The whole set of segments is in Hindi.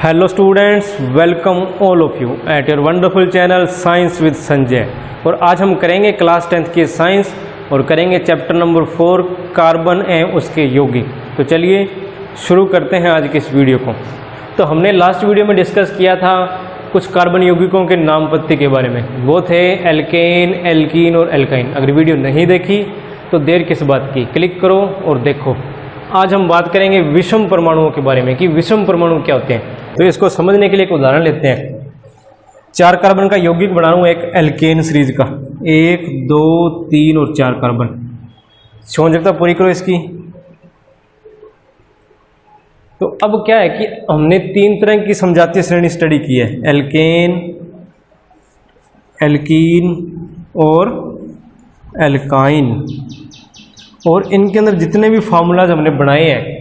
Hello students, welcome all of you at your wonderful channel science with Sanjay. और आज हम करेंगे क्लास 10th की साइंस और करेंगे चैप्टर नंबर 4 कार्बन एवं उसके यौगिक। तो चलिए शुरू करते हैं आज की इस वीडियो को। तो हमने लास्ट वीडियो में डिस्कस किया था कुछ कार्बन यौगिकों के नाम पत्ती के बारे में, वो थे एल्केन, एल्कीन और एल्काइन। अगर वीडियो नहीं देखी तो देर किस बात की, क्लिक करो और देखो। आज हम बात करेंगे विषम परमाणुओं के बारे में कि विषम परमाणु क्या होते हैं। तो इसको समझने के लिए एक उदाहरण लेते हैं। 4 कार्बन का यौगिक बना रहा हूँ एक एल्केन सीरीज का, 1, 2, 3 और 4 कार्बन। संयोजकता पूरी करो इसकी। तो अब क्या है कि हमने 3 तरह की समजातीय श्रेणी स्टडी की है, एल्केन, एल्कीन और एल्काइन। और इनके अंदर जितने भी फार्मूलाज हमने बनाए हैं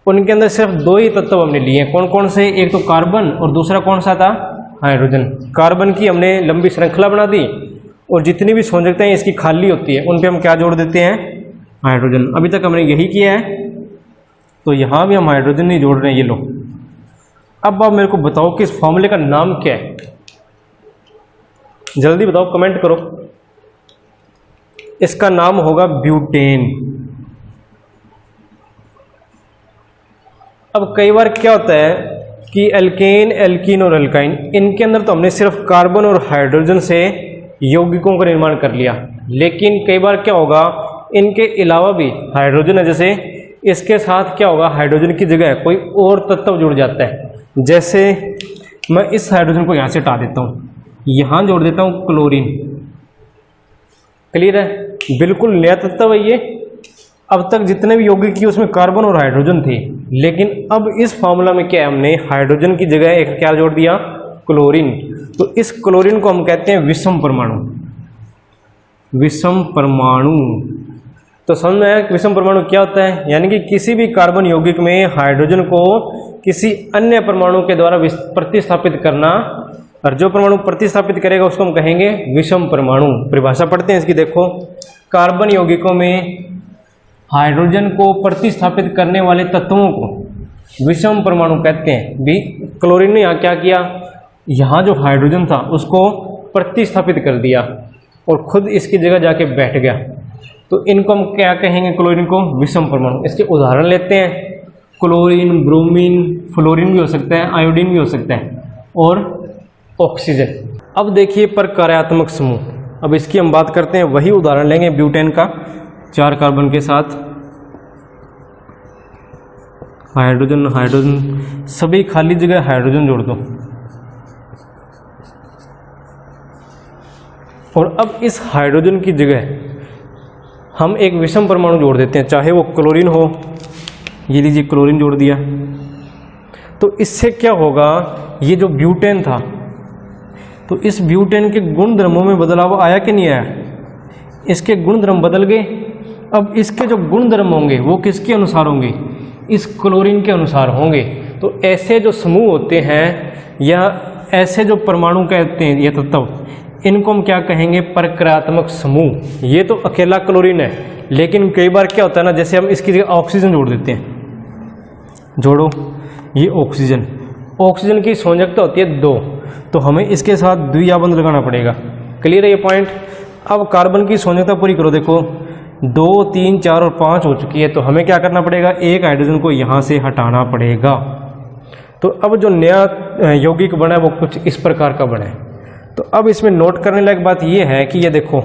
उनके अंदर सिर्फ 2 ही तत्व हमने लिए हैं। कौन कौन से? एक तो कार्बन और दूसरा कौन सा था? हाइड्रोजन। कार्बन की हमने लंबी श्रृंखला बना दी और जितनी भी संयोजकताएं इसकी खाली होती है उन पे हम क्या जोड़ देते हैं? हाइड्रोजन। अभी तक हमने यही किया है, तो यहाँ भी हम हाइड्रोजन नहीं जोड़ रहे हैं। ये लो, अब आप मेरे को बताओ कि इस फॉर्मूले का नाम क्या है। जल्दी बताओ, कमेंट करो। इसका नाम होगा ब्यूटेन। अब कई बार क्या होता है कि एल्केन, एल्कीन और एल्काइन, इनके अंदर तो हमने सिर्फ कार्बन और हाइड्रोजन से यौगिकों का निर्माण कर लिया, लेकिन कई बार क्या होगा इनके अलावा भी हाइड्रोजन है, जैसे इसके साथ क्या होगा हाइड्रोजन की जगह कोई और तत्व जुड़ जाता है। जैसे मैं इस हाइड्रोजन को यहाँ से हटा देता हूँ, यहाँ जोड़ देता हूँ क्लोरीन। क्लियर है? बिल्कुल नया तत्व है ये। अब तक जितने भी यौगिक किए उसमें कार्बन और हाइड्रोजन थे, लेकिन अब इस फार्मूला में क्या है, हमने हाइड्रोजन की जगह एक क्या जोड़ दिया? क्लोरीन। तो इस क्लोरीन को हम कहते हैं विषम परमाणु। विषम परमाणु। तो समझ में आया विषम परमाणु क्या होता है? यानी कि किसी भी कार्बन यौगिक में हाइड्रोजन को किसी अन्य परमाणु के द्वारा प्रतिस्थापित करना, और जो परमाणु प्रतिस्थापित करेगा उसको हम कहेंगे विषम परमाणु। परिभाषा पढ़ते हैं इसकी, देखो। कार्बन यौगिकों में हाइड्रोजन को प्रतिस्थापित करने वाले तत्वों को विषम परमाणु कहते हैं। भी क्लोरीन ने यहाँ क्या किया, यहाँ जो हाइड्रोजन था उसको प्रतिस्थापित कर दिया और खुद इसकी जगह जाके बैठ गया, तो इनको हम क्या कहेंगे? क्लोरीन को विषम परमाणु। इसके उदाहरण लेते हैं। क्लोरीन, ब्रोमीन, फ्लोरीन भी हो सकता है, आयोडीन भी हो सकता है, और ऑक्सीजन। अब देखिए प्रकार्यात्मक समूह। अब इसकी हम बात करते हैं, वही उदाहरण लेंगे ब्यूटेन का, 4 कार्बन के साथ हाइड्रोजन, हाइड्रोजन, सभी खाली जगह हाइड्रोजन जोड़ दो। और अब इस हाइड्रोजन की जगह हम एक विषम परमाणु जोड़ देते हैं, चाहे वो क्लोरीन हो। ये लीजिए, क्लोरीन जोड़ दिया। तो इससे क्या होगा, ये जो ब्यूटेन था, तो इस ब्यूटेन के गुण धर्मों में बदलाव आया कि नहीं आया? इसके गुण धर्म बदल गए। अब इसके जो गुण धर्म होंगे वो किसके अनुसार होंगे? इस क्लोरीन के अनुसार होंगे। तो ऐसे जो समूह होते हैं या ऐसे जो परमाणु कहते हैं ये तत्व, इनको हम क्या कहेंगे? प्रकार्यात्मक समूह। ये तो अकेला क्लोरीन है, लेकिन कई बार क्या होता है ना, जैसे हम इसकी जगह ऑक्सीजन जोड़ देते हैं। जोड़ो, ये ऑक्सीजन। ऑक्सीजन की संयोजकता होती है 2, तो हमें इसके साथ द्विआबंध लगाना पड़ेगा। क्लियर है ये पॉइंट? अब कार्बन की संयोजकता पूरी करो, देखो 2, 3, 4 और 5 हो चुकी है, तो हमें क्या करना पड़ेगा? एक हाइड्रोजन को यहाँ से हटाना पड़ेगा। तो अब जो नया यौगिक बना है वो कुछ इस प्रकार का बना है। तो अब इसमें नोट करने लायक बात ये है कि ये देखो,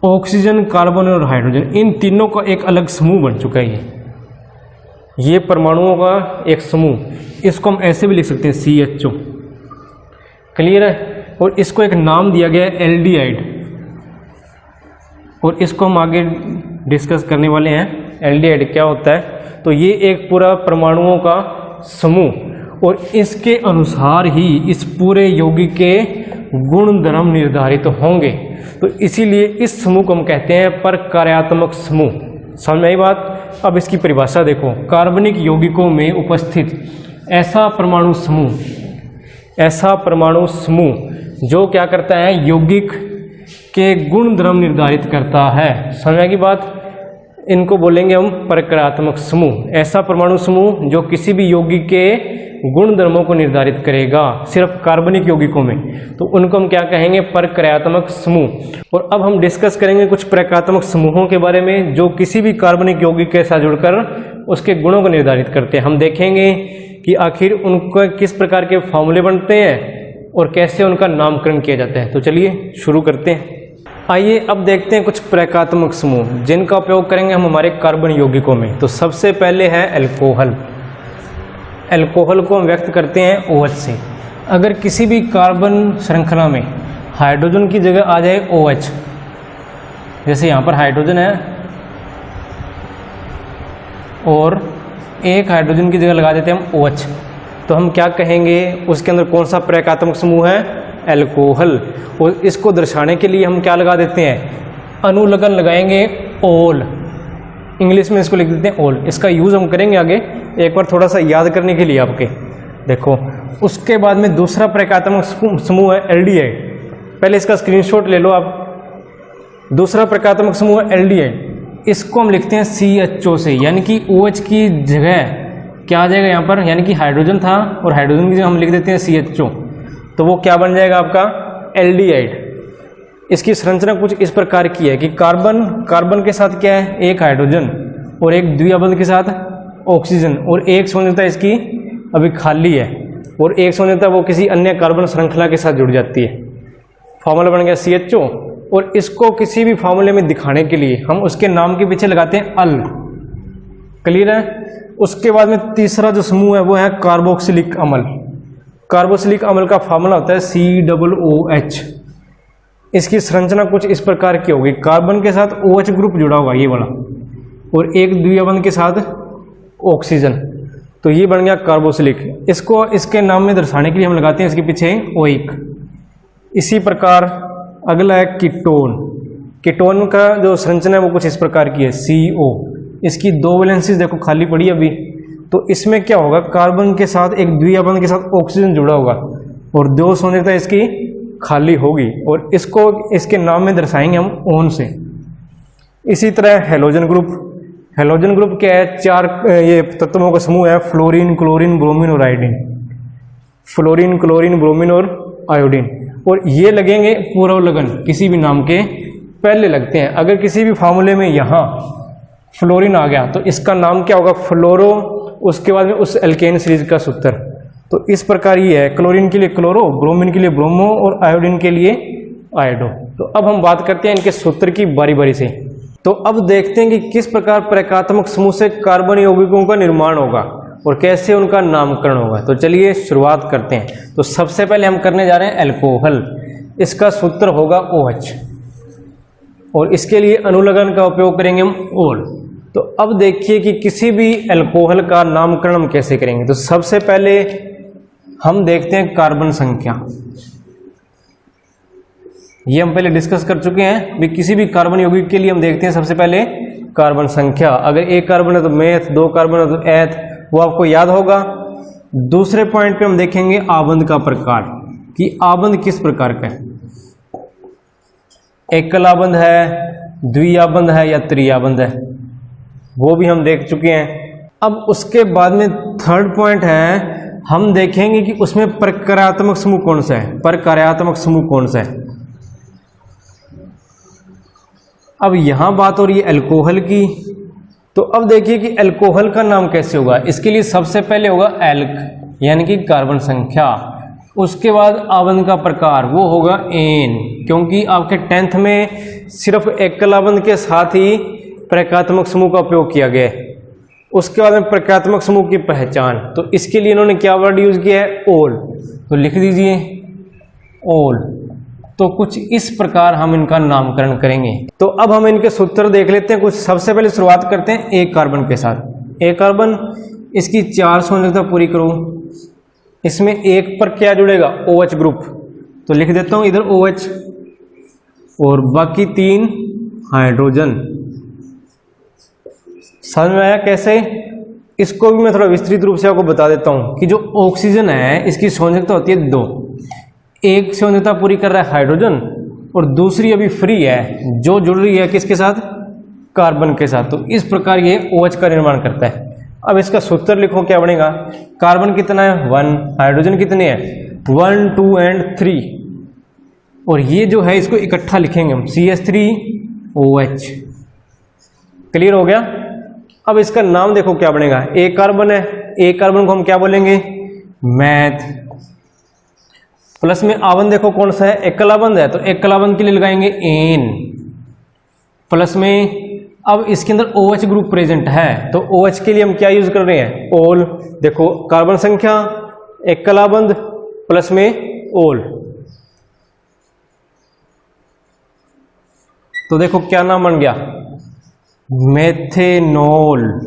ऑक्सीजन, कार्बन और हाइड्रोजन, इन तीनों का एक अलग समूह बन चुका है। ये परमाणुओं का एक समूह। इसको हम ऐसे भी लिख सकते हैं, CHO। क्लियर है? और इसको एक नाम दिया गया है एल्डिहाइड, और इसको हम आगे डिस्कस करने वाले हैं। एल्डिहाइड क्या होता है? तो ये एक पूरा परमाणुओं का समूह, और इसके अनुसार ही इस पूरे यौगिक के गुण धर्म निर्धारित होंगे। तो इसीलिए इस समूह को हम कहते हैं प्रकार्यात्मक समूह। समझ में आई बात? अब इसकी परिभाषा देखो। कार्बनिक यौगिकों में उपस्थित ऐसा परमाणु समूह जो क्या करता है? यौगिक के गुण धर्म निर्धारित करता है। समझ की बात? इनको बोलेंगे हम प्रकार्यात्मक समूह। ऐसा परमाणु समूह जो किसी भी यौगिक के गुणधर्मों को निर्धारित करेगा सिर्फ कार्बनिक यौगिकों में, तो उनको हम क्या कहेंगे, प्रक्रियात्मक समूह। और अब हम डिस्कस करेंगे कुछ प्रक्रियात्मक समूहों के बारे में जो किसी भी कार्बनिक यौगिक के साथ जुड़कर उसके गुणों को निर्धारित करते हैं। हम देखेंगे कि आखिर उनका किस प्रकार के फॉर्मूले बनते हैं और कैसे उनका नामकरण किया जाता है। तो चलिए शुरू करते हैं। आइए अब देखते हैं कुछ प्रक्रियात्मक समूह जिनका उपयोग करेंगे हम हमारे कार्बन यौगिकों में। तो सबसे पहले है अल्कोहल। अल्कोहल को हम व्यक्त करते हैं OH से। अगर किसी भी कार्बन श्रृंखला में हाइड्रोजन की जगह आ जाए OH, जैसे यहाँ पर हाइड्रोजन है और एक हाइड्रोजन की जगह लगा देते हैं हम OH, तो हम क्या कहेंगे, उसके अंदर कौन सा प्रक्रियात्मक समूह है, अल्कोहल। और इसको दर्शाने के लिए हम क्या लगा देते हैं, अनुलग्न लगाएंगे ओल, इंग्लिश में इसको लिख देते हैं ओल। इसका यूज़ हम करेंगे आगे, एक बार थोड़ा सा याद करने के लिए आपके देखो। उसके बाद में दूसरा प्रक्रियात्मक समूह है एल्डिहाइड। पहले इसका स्क्रीनशॉट ले लो आप। दूसरा प्रक्रियात्मक समूह है एल्डिहाइड। इसको हम लिखते हैं CHO से, यानी कि OH की जगह क्या आ जाएगा यहाँ पर, यानी कि हाइड्रोजन था और हाइड्रोजन की जगह हम लिख देते हैं CHO, तो वो क्या बन जाएगा आपका एल्डिहाइड। इसकी संरचना कुछ इस प्रकार की है कि कार्बन के साथ क्या है, एक हाइड्रोजन और एक द्विआबंध के साथ ऑक्सीजन, और एक संयोजकता इसकी अभी खाली है और एक संयोजकता वो किसी अन्य कार्बन श्रृंखला के साथ जुड़ जाती है। फॉर्मूला बन गया CHO। और इसको किसी भी फॉर्मूले में दिखाने के लिए हम उसके नाम के पीछे लगाते हैं अल। क्लियर है। उसके बाद में तीसरा जो समूह है वो है कार्बोक्सिलिक अम्ल। कार्बोक्सिलिक अम्ल का फार्मूला होता है COOH। इसकी संरचना कुछ इस प्रकार की होगी, कार्बन के साथ OH ग्रुप जुड़ा होगा ये वाला, और एक द्विआबंध के साथ ऑक्सीजन, तो ये बन गया कार्बोक्सिलिक। इसको इसके नाम में दर्शाने के लिए हम लगाते हैं इसके पीछे ओइक। इसी प्रकार अगला है कीटोन। कीटोन का जो संरचना है वो कुछ इस प्रकार की है CO। इसकी दो वैलेंसीज देखो खाली पड़ी अभी, तो इसमें क्या होगा, कार्बन के साथ एक द्विआबंध के साथ ऑक्सीजन जुड़ा होगा और दो संयोजकता इसकी खाली होगी, और इसको इसके नाम में दर्शाएंगे हम ओन से। इसी तरह हेलोजन ग्रुप। हेलोजन ग्रुप क्या है, चार ये तत्वों का समूह है, फ्लोरीन, क्लोरीन, ब्रोमीन और आयोडीन। फ्लोरीन, क्लोरीन, ब्रोमीन और आयोडीन, और ये लगेंगे पूर्वलग्न किसी भी नाम के पहले लगते हैं। अगर किसी भी फार्मूले में यहाँ फ्लोरीन आ गया तो इसका नाम क्या होगा, फ्लोरो, उसके बाद में उस एल्केन सीरीज का सूत्र। तो इस प्रकार ये है, क्लोरीन के लिए क्लोरो, ब्रोमीन के लिए ब्रोमो और आयोडीन के लिए आयोडो। तो अब हम बात करते हैं इनके सूत्र की बारी बारी से। तो अब देखते हैं कि किस प्रकार प्रक्रियात्मक समूह से कार्बन यौगिकों का निर्माण होगा और कैसे उनका नामकरण होगा। तो चलिए शुरुआत करते हैं। तो सबसे पहले हम करने जा रहे हैं अल्कोहल। इसका सूत्र होगा OH और इसके लिए अनुलग्न का उपयोग करेंगे हम ओल। तो अब देखिए कि किसी भी अल्कोहल का नामकरण हम कैसे करेंगे। तो सबसे पहले हम देखते हैं कार्बन संख्या। ये हम पहले डिस्कस कर चुके हैं भी, किसी भी कार्बन यौगिक के लिए हम देखते हैं सबसे पहले कार्बन संख्या। अगर एक कार्बन है तो मेथ, दो कार्बन है तो एथ, वो आपको याद होगा। दूसरे पॉइंट पे हम देखेंगे आबंध का प्रकार, कि आबंध किस प्रकार का है, एकल आबंध है, द्विआबंध है या त्रिआबंध है, वो भी हम देख चुके हैं। अब उसके बाद में थर्ड पॉइंट है, हम देखेंगे कि उसमें प्रक्रियात्मक समूह कौन सा है, प्रक्रियात्मक समूह कौन सा है। अब यहां बात हो रही है अल्कोहल की, तो अब देखिए कि अल्कोहल का नाम कैसे होगा। इसके लिए सबसे पहले होगा एल्क, यानी कि कार्बन संख्या। उसके बाद आबंध का प्रकार, वो होगा एन, क्योंकि आपके 10th में सिर्फ एकल आबंध के साथ ही प्रक्रियात्मक समूह का उपयोग किया गया है। उसके बाद में प्रक्रियात्मक समूह की पहचान, तो इसके लिए इन्होंने क्या वर्ड यूज किया है, ओल। तो लिख दीजिए ओल। तो कुछ इस प्रकार हम इनका नामकरण करेंगे। तो अब हम इनके सूत्र देख लेते हैं कुछ। सबसे पहले शुरुआत करते हैं एक कार्बन के साथ। एक कार्बन, इसकी 4 संयोजकता पूरी करो। इसमें एक पर क्या जुड़ेगा, OH ग्रुप, तो लिख देता हूं इधर OH, और बाकी 3 हाइड्रोजन। समझ में आया कैसे? इसको भी मैं थोड़ा विस्तृत रूप से आपको बता देता हूं कि जो ऑक्सीजन है इसकी संयोजकता होती है 2। एक संयोजकता पूरी कर रहा है हाइड्रोजन और दूसरी अभी फ्री है जो जुड़ रही है किसके साथ, कार्बन के साथ। तो इस प्रकार ये OH का निर्माण करता है। अब इसका सूत्र लिखो, क्या बनेगा? कार्बन कितना है? 1, हाइड्रोजन कितने हैं? 1, 2 एंड 3। और ये जो है इसको इकट्ठा लिखेंगे हम, CH3OH। क्लियर हो गया? अब इसका नाम देखो क्या बनेगा, एक कार्बन है, एक कार्बन को हम क्या बोलेंगे? मैथ। प्लस में आबंध देखो कौन सा है, एकलाबंध है, तो एकलाबंध के लिए लगाएंगे एन। प्लस में अब इसके अंदर OH ग्रुप प्रेजेंट है, तो OH के लिए हम क्या यूज कर रहे हैं? ओल। देखो कार्बन संख्या, एकलाबंध, प्लस में ओल। तो देखो क्या नाम बन गया? मेथेनॉल।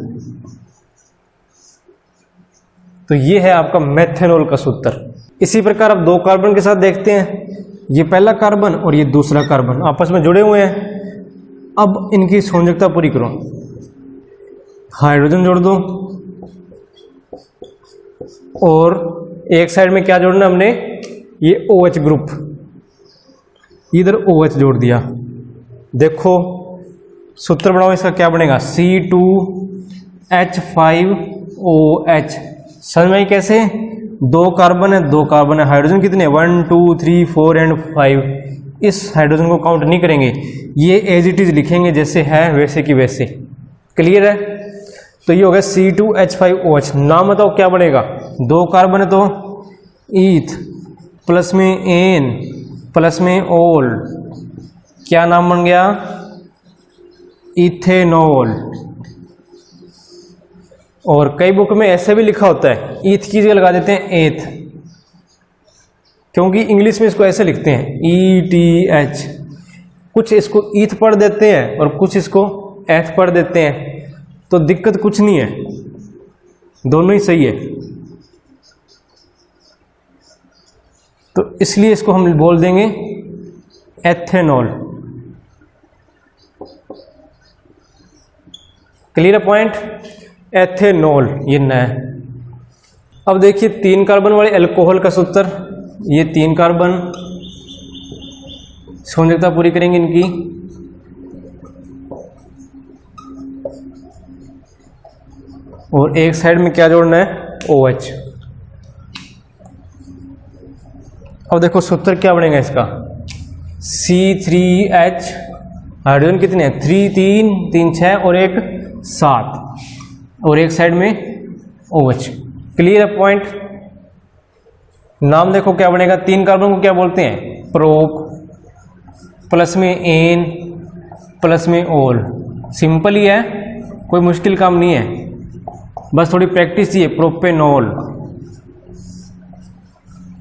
तो ये है आपका मेथेनॉल का सूत्र। इसी प्रकार अब दो कार्बन के साथ देखते हैं, ये पहला कार्बन और ये दूसरा कार्बन आपस में जुड़े हुए हैं। अब इनकी संयोजकता पूरी करो, हाइड्रोजन जोड़ दो और एक साइड में क्या जोड़ना हमने? ये OH ग्रुप, इधर OH जोड़ दिया। देखो सूत्र बनाओ, इसका क्या बनेगा? C2H5OH। समझ में आई कैसे? दो कार्बन है, दो कार्बन है, हाइड्रोजन कितने? 1, 2, 3, 4 एंड 5। इस हाइड्रोजन को काउंट नहीं करेंगे, ये एज इट इज लिखेंगे जैसे है वैसे की वैसे। क्लियर है? तो ये होगा C2H5OH। नाम बताओ क्या बनेगा? दो कार्बन है तो ईथ, प्लस में एन, प्लस में ओल। क्या नाम बन गया? इथेनॉल। और कई बुक में ऐसे भी लिखा होता है, ईथ की जगह लगा देते हैं एथ, क्योंकि इंग्लिश में इसको ऐसे लिखते हैं ETH। कुछ इसको ईथ पढ़ देते हैं और कुछ इसको एथ पढ़ देते हैं, तो दिक्कत कुछ नहीं है, दोनों ही सही है। तो इसलिए इसको हम बोल देंगे एथेनॉल। Clear point? एथेनॉल ये नया। अब देखिए 3 कार्बन वाले अल्कोहल का सूत्र, ये 3 कार्बन, संयोजकता पूरी करेंगे इनकी। और एक साइड में क्या जोड़ना है? OH। अब देखो सूत्र क्या बनेगा इसका? C3H, हाइड्रोजन कितने हैं? 3, 3, 3, 6 और 1 7, और एक साइड में OH। क्लियर है पॉइंट? नाम देखो क्या बनेगा? 3 कार्बन को क्या बोलते हैं? प्रोप, प्लस में एन, प्लस में ओल। सिंपल ही है, कोई मुश्किल काम नहीं है, बस थोड़ी प्रैक्टिस चाहिए। प्रोपेनॉल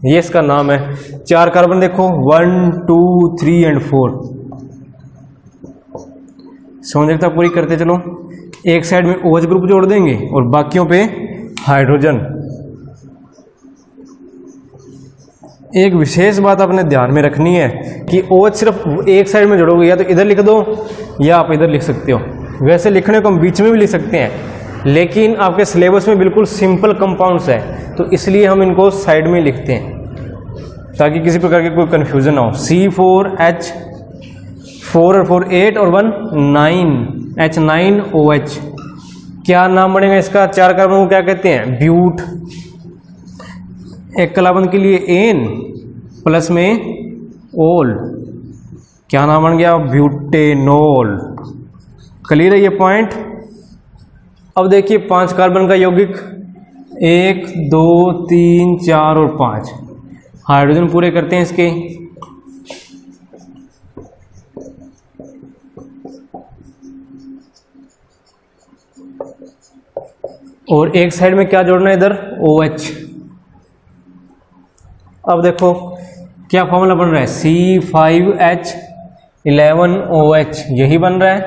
ये इसका नाम है। 4 कार्बन देखो, 1, 2, 3 एंड 4। संयोजकता पूरी करते चलो। एक साइड में OH ग्रुप जोड़ देंगे और बाकियों पे हाइड्रोजन। एक विशेष बात आपने ध्यान में रखनी है कि OH सिर्फ एक साइड में जोड़ोगे, या तो इधर लिख दो या आप इधर लिख सकते हो। वैसे लिखने को हम बीच में भी लिख सकते हैं, लेकिन आपके सिलेबस में बिल्कुल सिंपल कंपाउंड्स है, तो इसलिए हम इनको साइड में लिखते हैं ताकि किसी प्रकार की कोई कन्फ्यूजन ना हो। C4H, 4 और 4 8 और 1 9, H9OH। क्या नाम बनेगा इसका? 4 कार्बन को क्या कहते हैं? ब्यूट। एक कलाबंद के लिए एन, प्लस में ओल। क्या नाम बन गया? ब्यूटेनॉल। क्लियर है ये पॉइंट? अब देखिए 5 कार्बन का यौगिक, 1, 2, 3, 4 और 5। हाइड्रोजन पूरे करते हैं इसके। और एक साइड में क्या जोड़ना है? इधर OH। अब देखो क्या फॉर्मूला बन रहा है? C5H11OH, यही बन रहा है।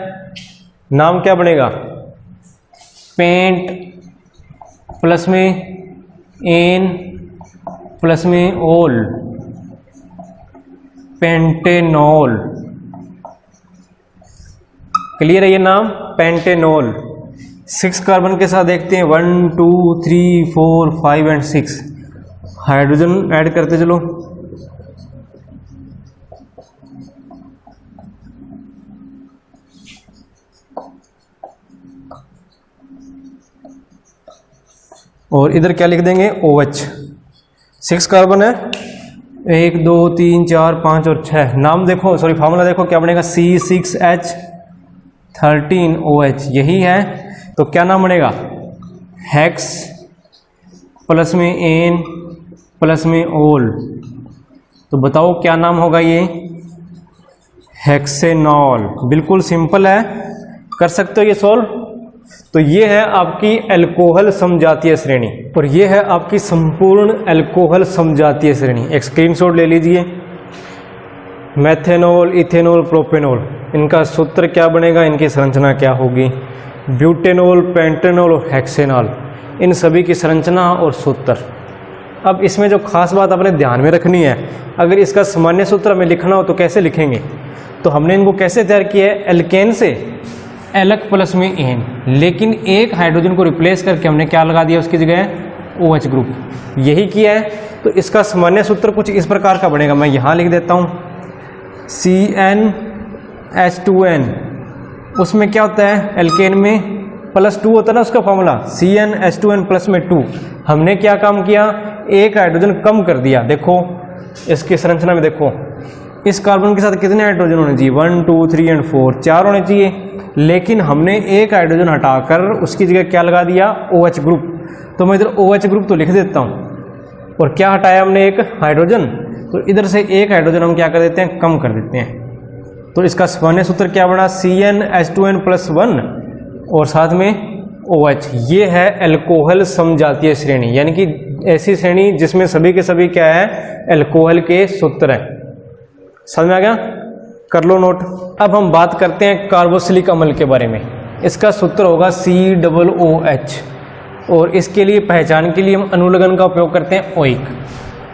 नाम क्या बनेगा? पेंट, प्लस में एन, प्लस में ओल, पेंटेनॉल। क्लियर है ये नाम? पेंटेनॉल। 6 कार्बन के साथ देखते हैं, 1, 2, 3, 4, 5 एंड 6। हाइड्रोजन ऐड करते चलो। और इधर क्या लिख देंगे OH। 6 कार्बन है, 1 2 3 4 5 और 6। नाम देखो, सॉरी फार्मूला देखो क्या बनेगा, C6H13OH यही है। तो क्या नाम बनेगा, हेक्स प्लस में एन प्लस में ओल। तो बताओ क्या नाम होगा ये, हेक्सेनॉल। बिल्कुल सिंपल है, कर सकते हो ये सॉल्व। तो ये है आपकी अल्कोहल समजातीय श्रेणी और ये है आपकी संपूर्ण अल्कोहल समजातीय श्रेणी। एक स्क्रीनशॉट ले लीजिए। मेथेनॉल, इथेनॉल, प्रोपेनॉल, इनका सूत्र क्या बनेगा, इनकी संरचना क्या होगी। ब्यूटेनॉल, पेंटेनॉल और हेक्सेनॉल, इन सभी की संरचना और सूत्र। अब इसमें जो खास बात अपने ध्यान में रखनी है, अगर इसका सामान्य सूत्र हमें लिखना हो तो कैसे लिखेंगे। तो हमने इनको कैसे तैयार किया है, एल्केन से एलक प्लस में एन, लेकिन एक हाइड्रोजन को रिप्लेस करके हमने क्या लगा दिया उसकी जगह, OH ग्रुप, यही किया है। तो इसका सामान्य सूत्र कुछ इस प्रकार का बनेगा, मैं यहाँ लिख देता हूँ। CnH2n, उसमें क्या होता है, एल्केन में +2 होता है ना उसका फॉर्मूला, CnH2n प्लस में 2। हमने क्या काम किया, एक हाइड्रोजन कम कर दिया। देखो इसकी संरचना में देखो, इस कार्बन के साथ कितने हाइड्रोजन होने चाहिए, 1 2 3 और 4, 4 होने चाहिए। लेकिन हमने एक हाइड्रोजन हटाकर उसकी जगह क्या लगा दिया, OH ग्रुप। तो मैं इधर OH ग्रुप तो लिख देता हूँ, और क्या हटाया हमने, एक हाइड्रोजन। तो इधर से एक हाइड्रोजन हम क्या कर देते हैं, कम कर देते हैं। तो इसका सामान्य सूत्र क्या बना, CnH2n प्लस 1 और साथ में OH। ये है अल्कोहल समजातीय श्रेणी, यानी कि ऐसी श्रेणी जिसमें सभी के सभी क्या है, अल्कोहल के सूत्र है। समझ में आ गया, कर लो नोट। अब हम बात करते हैं कार्बोक्सिलिक अम्ल के बारे में। इसका सूत्र होगा COOH, और इसके लिए पहचान के लिए हम अनुलग्न का उपयोग करते हैं ओइक।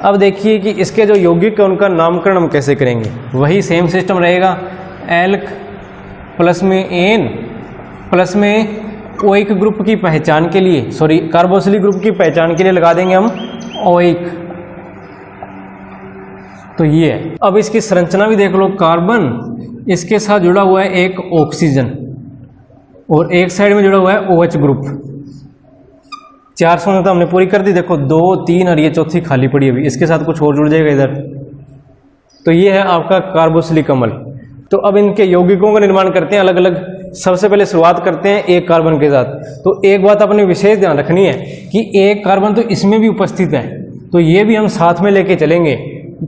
अब देखिए कि इसके जो यौगिक है उनका नामकरण हम कैसे करेंगे, वही सेम सिस्टम रहेगा। एल्क प्लस में एन प्लस में ओइक ग्रुप की पहचान के लिए, सॉरी कार्बोक्सिलिक ग्रुप की पहचान के लिए लगा देंगे हम ओइक। तो ये है। अब इसकी संरचना भी देख लो, कार्बन इसके साथ जुड़ा हुआ है एक ऑक्सीजन, और एक साइड में जुड़ा हुआ है OH ग्रुप। 4 संरचना हमने पूरी कर दी। देखो 2 3 और ये चौथी खाली पड़ी अभी, इसके साथ कुछ और जुड़ जाएगा इधर। तो ये है आपका कार्बोक्सिलिक अम्ल। तो अब इनके यौगिकों का निर्माण करते हैं अलग अलग। सबसे पहले शुरुआत करते हैं एक कार्बन के साथ। तो एक बात अपने विशेष ध्यान रखनी है कि एक कार्बन तो इसमें भी उपस्थित है, तो ये भी हम साथ में लेके चलेंगे।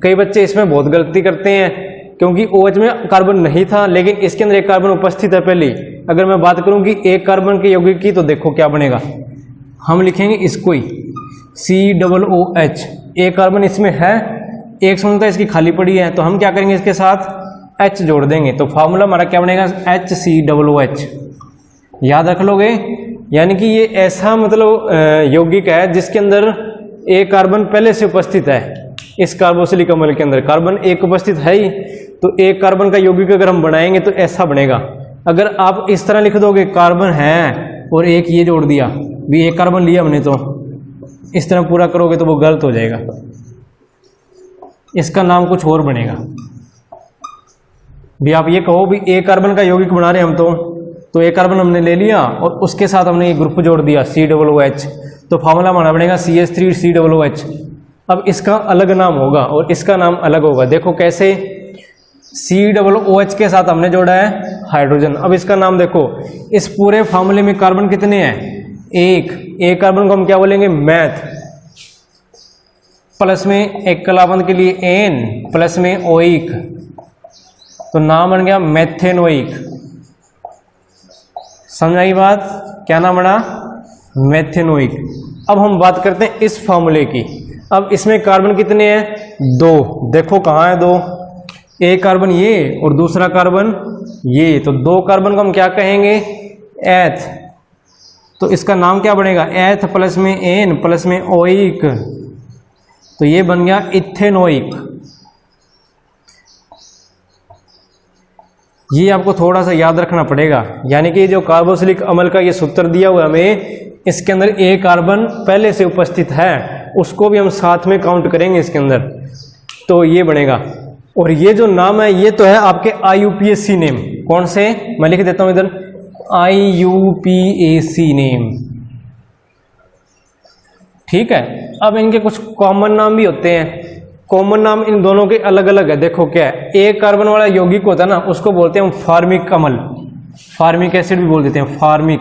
कई बच्चे इसमें बहुत गलती करते हैं, क्योंकि OH में कार्बन नहीं था लेकिन इसके अंदर एक कार्बन उपस्थित है पहले। अगर मैं बात करूं कि एक कार्बन के यौगिक की, तो देखो क्या बनेगा, हम लिखेंगे इसको ही COOH। एक कार्बन इसमें है, एक संरचना इसकी खाली पड़ी है, तो हम क्या करेंगे, इसके साथ H जोड़ देंगे। तो फार्मूला हमारा क्या बनेगा, HCOOH। याद रख लोगे। यानी कि ये ऐसा मतलब यौगिक है जिसके अंदर एक कार्बन पहले से उपस्थित है। इस कार्बोक्सिलिक अम्ल के अंदर कार्बन एक उपस्थित है ही, तो एक कार्बन का यौगिक अगर हम बनाएंगे तो ऐसा बनेगा। अगर आप इस तरह लिख दोगे, कार्बन है और एक ये जोड़ दिया, भी एक कार्बन लिया हमने, तो इस तरह पूरा करोगे तो वो गलत हो जाएगा। इसका नाम कुछ और बनेगा। भी आप ये कहो भी एक कार्बन का यौगिक बना रहे हम, तो एक कार्बन हमने ले लिया और उसके साथ हमने ये ग्रुप जोड़ दिया COOH, तो फार्मूला हमारा बनेगा CH3COOH। अब इसका अलग नाम होगा और इसका नाम अलग होगा। देखो कैसे, COOH के साथ हमने जोड़ा है हाइड्रोजन। अब इसका नाम देखो, इस पूरे फार्मूले में कार्बन कितने हैं, एक कार्बन को हम क्या बोलेंगे, मैथ, प्लस में एक कलाबंद के लिए एन, प्लस में ओइक, तो नाम बन गया मेथेनोइक। समझ आई बात, क्या नाम बना, मेथेनोइक। अब हम बात करते हैं इस फार्मूले की। अब इसमें कार्बन कितने हैं, 2। देखो कहाँ है 2, एक कार्बन ये और दूसरा कार्बन ये, तो 2 कार्बन को हम क्या कहेंगे, एथ। तो इसका नाम क्या बनेगा, एथ प्लस में एन प्लस में ओइक, तो ये बन गया इथेनोइक। ये आपको थोड़ा सा याद रखना पड़ेगा। यानी कि जो कार्बोक्सिलिक अम्ल का ये सूत्र दिया हुआ है हमें, इसके अंदर एक कार्बन पहले से उपस्थित है, उसको भी हम साथ में काउंट करेंगे इसके अंदर, तो ये बनेगा। और ये जो नाम है ये तो है आपके IUPAC नेम। कौन से, मैं लिख देता हूं इधर, IUPAC नेम। ठीक है। अब इनके कुछ कॉमन नाम भी होते हैं। कॉमन नाम इन दोनों के अलग अलग है। देखो क्या है, एक कार्बन वाला यौगिक होता है ना, उसको बोलते हैं हम फार्मिक अम्ल, फार्मिक एसिड भी बोल देते हैं, फार्मिक,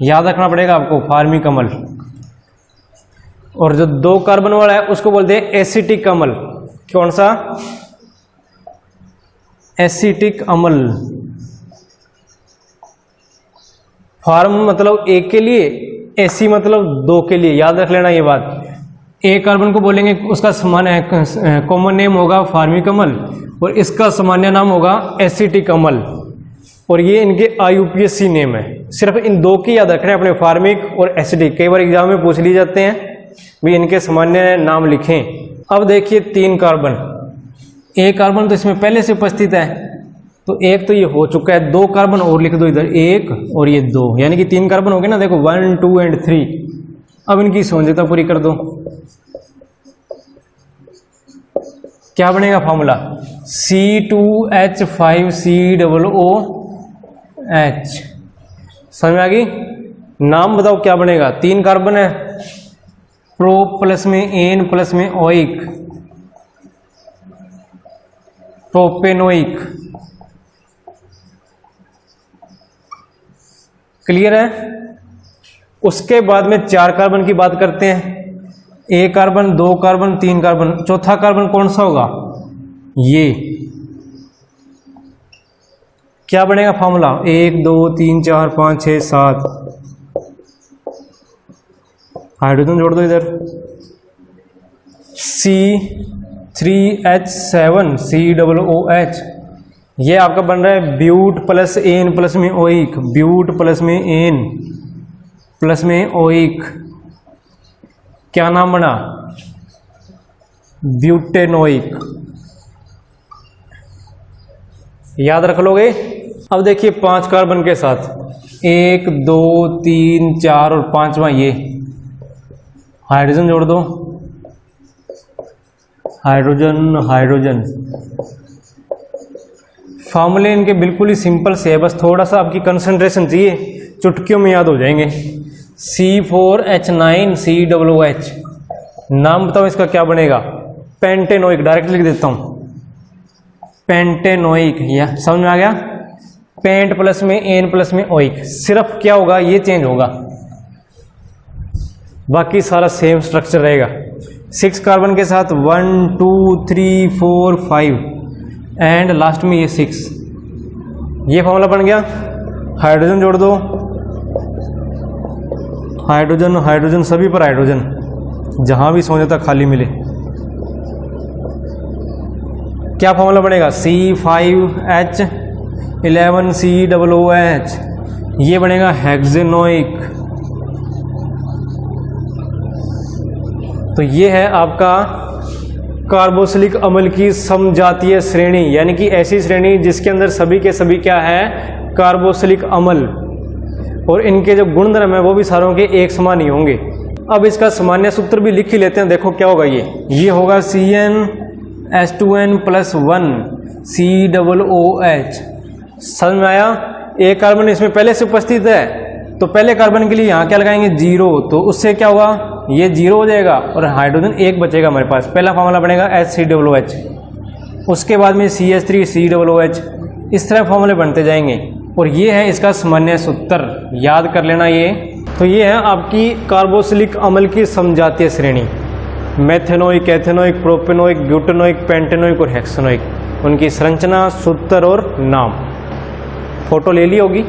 याद रखना पड़ेगा आपको, फार्मिक अम्ल। और जो दो कार्बन वाला है उसको बोलते हैं एसिटिक अम्ल। कौन सा? एसिटिक अम्ल। फार्म मतलब एक के लिए, एसी मतलब दो के लिए, याद रख लेना ये बात। एक कार्बन को बोलेंगे उसका सामान्य कॉमन नेम होगा फार्मिक अम्ल और इसका सामान्य नाम होगा एसिटिक अम्ल, और ये इनके IUPAC नेम है। सिर्फ इन दो की याद रखना है अपने, फार्मिक और एसिटिक। कई बार एग्जाम में पूछ लिए जाते हैं भी इनके सामान्य नाम लिखें। अब देखिए 3 कार्बन, एक कार्बन तो इसमें पहले से उपस्थित है, तो एक तो ये हो चुका है, 2 कार्बन और लिख दो इधर, 1 और ये 2, यानी कि 3 कार्बन हो गए ना। देखो 1, 2 एंड 3। अब इनकी समझौता पूरी कर दो। क्या बनेगा फॉर्मूला? C2H5COOH। समझ में आ गई? नाम बताओ क्या बनेगा? 3 कार्बन है, प्रो प्लस में एन प्लस में ओइक, प्रोपेनोइक। क्लियर है? उसके बाद में 4 कार्बन की बात करते हैं। 1 कार्बन, 2 कार्बन, 3 कार्बन, चौथा कार्बन कौन सा होगा? ये। क्या बनेगा फॉर्मूला? 1 2 3 4 5 6 7। हाइड्रोजन जोड़ दो इधर, C3H7COOH। ये आपका बन रहा है ब्यूट प्लस एन प्लस में ओइक, ब्यूट प्लस में एन प्लस में ओइक। क्या नाम बना? ब्यूटेनोइक। याद रख लोगे? अब देखिए 5 कार्बन के साथ 1 2 3 4 और 5वां ये हाइड्रोजन जोड़ दो, हाइड्रोजन हाइड्रोजन। फॉर्मूले इनके बिल्कुल ही सिंपल से है, बस थोड़ा सा आपकी कंसंट्रेशन चाहिए, चुटकियों में याद हो जाएंगे। C4H9COOH। नाम बताओ इसका क्या बनेगा? पेंटेनोइक। डायरेक्ट लिख देता हूं, पेंटेनोइक। या समझ में आ गया? पेंट प्लस में एन प्लस में ओइक। सिर्फ क्या होगा, ये चेंज होगा, बाकी सारा सेम स्ट्रक्चर रहेगा। 6 कार्बन के साथ 1 2 3 4 5 एंड लास्ट में ये 6। ये फॉर्मूला बन गया। हाइड्रोजन जोड़ दो, हाइड्रोजन हाइड्रोजन, सभी पर हाइड्रोजन, जहां भी समझौता खाली मिले। क्या फॉर्मूला बनेगा? C5H11COOH। ये बनेगा हेक्सेनोइक। तो ये है आपका कार्बोक्सिलिक अम्ल की समजातीय श्रेणी, यानी कि ऐसी श्रेणी जिसके अंदर सभी के सभी क्या है? कार्बोक्सिलिक अम्ल, और इनके जो गुणधर्म है वो भी सारों के एक समान ही होंगे। अब इसका सामान्य सूत्र भी लिख ही लेते हैं। देखो क्या होगा, ये होगा CnH2n+1 COOH। समझ में आया? एक कार्बन इसमें पहले से उपस्थित है, तो पहले कार्बन के लिए यहाँ क्या लगाएंगे? 0। तो उससे क्या होगा? ये 0 हो जाएगा और हाइड्रोजन 1 बचेगा हमारे पास। पहला फॉर्मूला बनेगा HCOOH, उसके बाद में CH3COOH। इस तरह फॉर्मूले बनते जाएंगे, और ये है इसका सामान्य सूत्र, याद कर लेना ये। तो ये है आपकी कार्बोक्सिलिक अम्ल की समजातीय श्रेणी। Methanoic, ethanoic, propanoic, butanoic, pentanoic और हेक्सेनोइक। उनकी संरचना, सूत्र और नाम। फोटो ले ली होगी।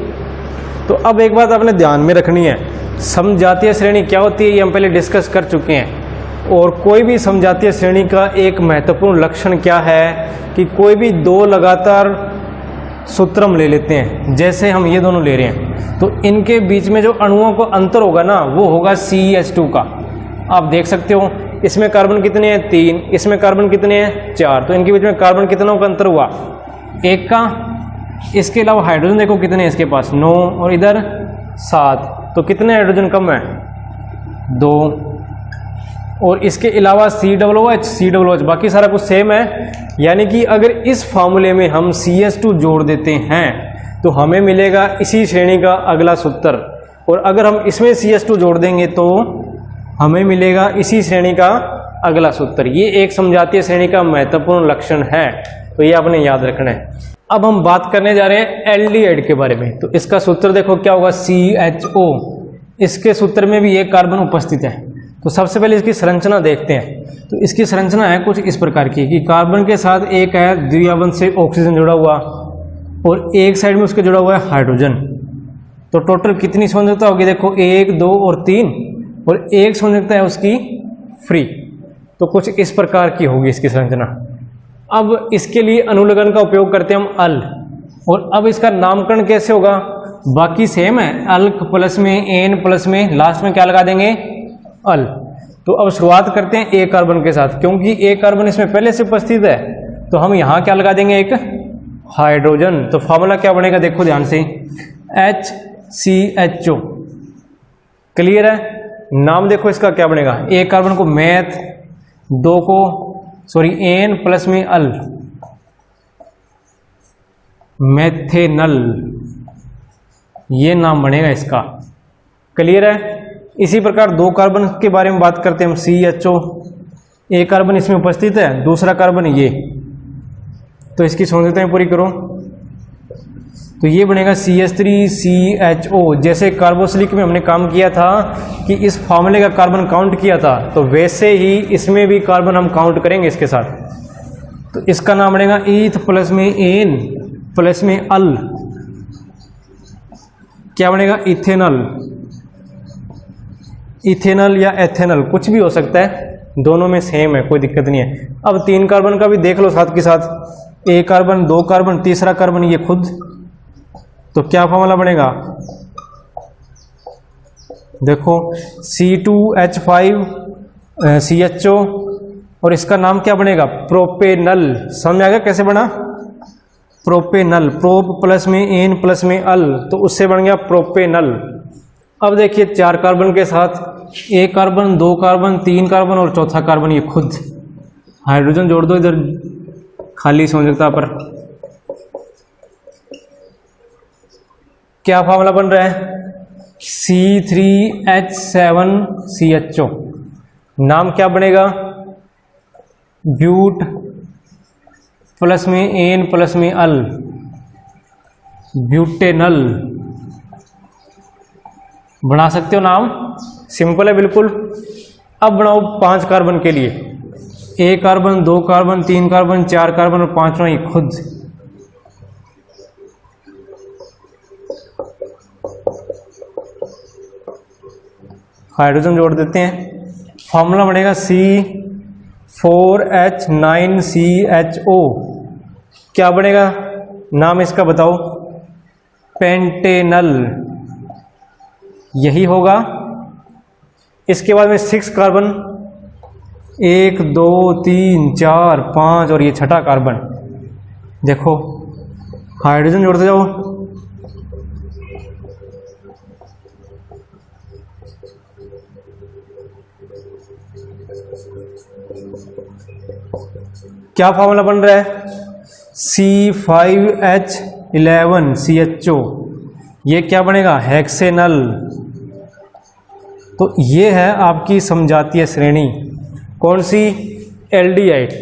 तो अब एक बात आपने ध्यान में रखनी है, समजातीय श्रेणी क्या होती है ये हम पहले डिस्कस कर चुके हैं। और कोई भी समजातीय श्रेणी का एक महत्वपूर्ण लक्षण क्या है कि कोई भी 2 लगातार सूत्र हम ले लेते हैं, जैसे हम ये दोनों ले रहे हैं, तो इनके बीच में जो अणुओं को अंतर होगा ना, वो होगा CH2 का। आप देख सकते हो इसमें कार्बन कितने हैं? 3। इसमें कार्बन कितने हैं? 4। तो इनके बीच में कार्बन कितनों का अंतर हुआ? 1 का। इसके अलावा हाइड्रोजन देखो कितने हैं इसके पास? 9 और इधर 7। तो कितने हाइड्रोजन कम है? 2। और इसके अलावा COOH, बाकी सारा कुछ सेम है। यानी कि अगर इस फार्मूले में हम CH2 जोड़ देते हैं तो हमें मिलेगा इसी श्रेणी का अगला सूत्र, और अगर हम इसमें CH2 जोड़ देंगे तो हमें मिलेगा इसी श्रेणी का अगला सूत्र। ये एक समजातीय श्रेणी का महत्वपूर्ण लक्षण है, तो ये आपने याद रखना है। अब हम बात करने जा रहे हैं एल्डिहाइड के बारे में। तो इसका सूत्र देखो क्या होगा, CHO। इसके सूत्र में भी एक कार्बन उपस्थित है। तो सबसे पहले इसकी संरचना देखते हैं। तो इसकी संरचना है कुछ इस प्रकार की कि कार्बन के साथ एक है द्विआवंत से ऑक्सीजन जुड़ा हुआ और एक साइड में उसके जुड़ा हुआ है हाइड्रोजन। तो टोटल कितनी संयोजकता होगी, देखो 1, 2 और 3, और एक संयोजकता है उसकी फ्री। तो कुछ इस प्रकार की होगी इसकी संरचना। अब इसके लिए अनुलग्न का उपयोग करते हैं हम अल, और अब इसका नामकरण कैसे होगा, बाकी सेम है, अल्क प्लस में एन प्लस में लास्ट में क्या लगा देंगे, अल। तो अब शुरुआत करते हैं ए कार्बन के साथ, क्योंकि ए कार्बन इसमें पहले से उपस्थित है, तो हम यहां क्या लगा देंगे, एक हाइड्रोजन। तो फॉर्मूला क्या बनेगा, देखो ध्यान से, HCHO। क्लियर है। नाम देखो इसका क्या बनेगा, ए कार्बन को मैथ, दो को एन प्लस में अल, मेथेनल, ये नाम बनेगा इसका। क्लियर है। इसी प्रकार दो कार्बन के बारे में बात करते हैं हम, CHO। एक कार्बन इसमें उपस्थित है, दूसरा कार्बन ये, तो इसकी संयोजकताएं पूरी करो। तो ये बनेगा CH3CHO। जैसे कार्बोक्सिलिक में हमने काम किया था कि इस फॉर्मूले का कार्बन काउंट किया था, तो वैसे ही इसमें भी कार्बन हम काउंट करेंगे इसके साथ। तो इसका नाम बनेगा ईथ प्लस में एन प्लस में अल, क्या बनेगा, इथेनल। इथेनल या एथेनल कुछ भी हो सकता है, दोनों में सेम है, कोई दिक्कत नहीं है। अब 3 कार्बन का भी देख लो साथ के साथ, एक कार्बन, 2 कार्बन, तीसरा कार्बन ये खुद। तो क्या फॉर्मूला बनेगा, देखो C2H5CHO, और इसका नाम क्या बनेगा, प्रोपेनल। समझ आ गया कैसे बना, प्रोपेनल। प्रोप प्लस में एन प्लस में अल, तो उससे बन गया प्रोपेनल। अब देखिए 4 कार्बन के साथ, एक कार्बन, 2 कार्बन, 3 कार्बन और चौथा कार्बन ये खुद। हाइड्रोजन जोड़ दो इधर खाली संयोजकता पर। क्या फॉर्मूला बन रहा है, C3H7CHO। नाम क्या बनेगा, ब्यूट प्लस में एन प्लस में अल, ब्यूटेनल। बना सकते हो नाम, सिंपल है बिल्कुल। अब बनाओ 5 कार्बन के लिए, एक कार्बन, 2 कार्बन, 3 कार्बन, 4 कार्बन और 5वां ये खुद। हाइड्रोजन जोड़ देते हैं, फॉर्मूला बनेगा C4H9CHO। क्या बनेगा, नाम इसका बताओ, पेंटेनल, यही होगा। इसके बाद में 6 कार्बन, 1, 2, 3, 4, 5 और ये छठा कार्बन। देखो हाइड्रोजन जोड़ते जाओ, क्या फॉर्मूला बन रहा है, C5H11CHO। ये क्या बनेगा, हेक्सेनल। तो ये है आपकी समजातीय श्रेणी, कौन सी, एल्डिहाइड।